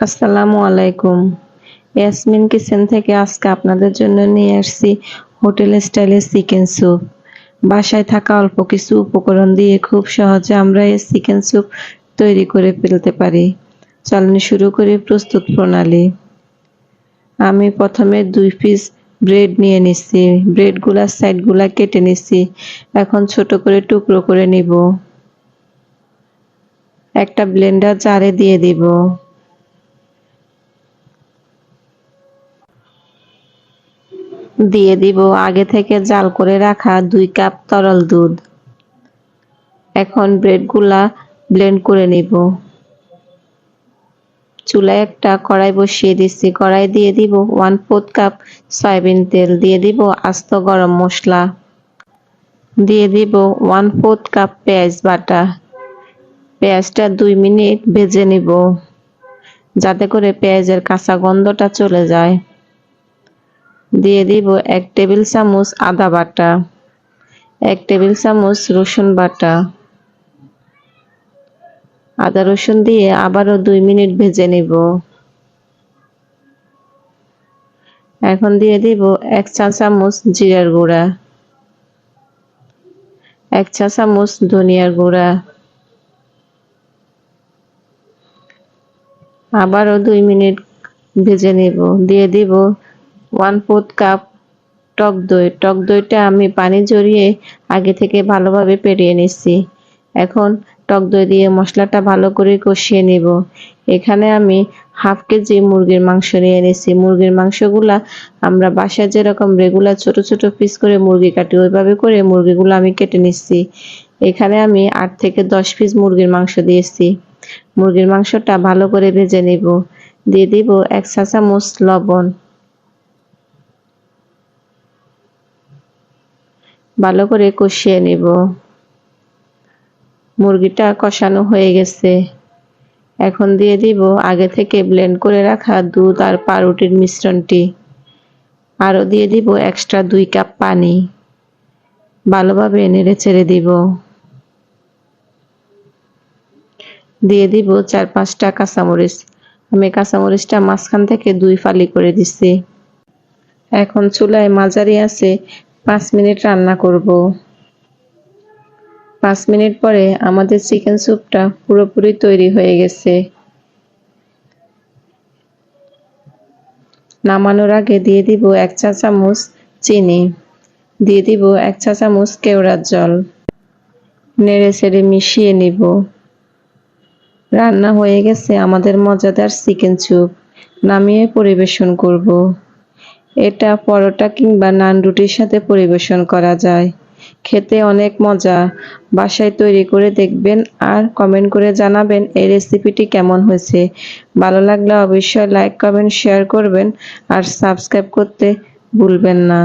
আসসালামু আলাইকুম। ইয়াসমিন কিচেন থেকে আজকে আপনাদের জন্য নিয়ে আসছি হোটেল স্টাইলের চিকেন স্যুপ। বাসায় থাকা অল্প কিছু উপকরণ দিয়ে খুব সহজে আমরা এই চিকেন স্যুপ তৈরি করে ফেলতে পারি। চলুন শুরু করি প্রস্তুত প্রণালী। আমি প্রথমে 2 পিস ব্রেড নিয়ে নিচ্ছি। ব্রেডগুলার সাইডগুলা কেটে নিচ্ছি। এখন ছোট করে টুকরো করে নিব। একটা ব্লেন্ডার জারে দিয়ে দিব। দিয়ে দিব আগে থেকে জাল করে রাখা 2 কাপ তরল দুধ। এখন ব্রেডগুলা ব্লেন্ড করে নিব। চুলায় একটা কড়াই বসিয়ে দিচ্ছি। কড়াই দিয়ে দিব 1/4 কাপ সয়াবিন তেল, দিয়ে দিব আস্ত গরম মশলা, দিয়ে দিব 1/4 কাপ পেঁয়াজ বাটা। পেঁয়াজটা 2 মিনিট ভেজে নিব যাতে করে পেঁয়াজের কাঁচা গন্ধটা চলে যায়। দিয়ে দিব 1 টেবিল চামচ আদা বাটা, 1 টেবিল চামচ রসুন বাটা। আদা রসুন দিয়ে আবারও 2 মিনিট ভেজে নিব। এখন দিয়ে দিব 1 চা চামচ জিরার গুঁড়া, 1 চা চামচ ধনিয়ার গুঁড়া। আবারও 2 মিনিট ভেজে নিব। দিয়ে দিব 1/4 কাপ টক দই। টক দইটা আমি পানি ঝরিয়ে আগে থেকে ভালোভাবে পেরিয়ে নিচ্ছি। এখন টক দই দিয়ে মশলাটা ভালো করে কষিয়ে নিব। এখানে আমি 1/2 কেজি মুরগির মাংস নিয়ে নিচ্ছি। মুরগির মাংসগুলা আমরা বাসায় যেরকম রেগুলার ছোট ছোট পিস করে মুরগি কাটি ওইভাবে করে মুরগিগুলো আমি কেটে নিচ্ছি। এখানে আমি 8 থেকে 10 পিস মুরগির মাংস দিয়েছি। মুরগির মাংসটা ভালো করে ভেজে নিব। দিয়ে দিব 1 চা চামচ লবণ। ভালো করে কষিয়ে নিব। মুরগিটা কষানো হয়ে গেছে। এখন দিয়ে দিব আগে থেকে ব্লেন্ড করে রাখা দুধ আর পাউরুটির মিশ্রণটি। আরও দিয়ে দিব এক্সট্রা 2 কাপ পানি। ভালোভাবে নেড়ে চেড়ে দিব। দিয়ে দিব 4-5টা কাঁচামরিচ। আমি কাঁচামরিচটা মাঝখান থেকে 2 ফালি করে দিচ্ছি। এখন চুলায় মাঝারি আঁচে 5 মিনিট রান্না করব। 5 মিনিট পরে আমাদের চিকেন স্যুপটা পুরোপুরি তৈরি হয়ে গেছে। নামানোর আগে দিয়ে দিব 1 চা চামচ চিনি, দিয়ে দিব 1 চা চামচ কেওড়ার জল। নেড়ে চেড়ে মিশিয়ে নিব। রান্না হয়ে গেছে আমাদের মজাদার চিকেন স্যুপ। নামিয়ে পরিবেশন করব। এটা পরোটা কিংবা নান রুটির সাথে পরিবেশন করা যায়। খেতে অনেক মজা। বাসায় তৈরি করে দেখবেন আর কমেন্ট করে জানাবেন এই রেসিপিটি কেমন হয়েছে। ভালো লাগলে অবশ্যই লাইক, কমেন্ট, শেয়ার করবেন আর সাবস্ক্রাইব করতে ভুলবেন না।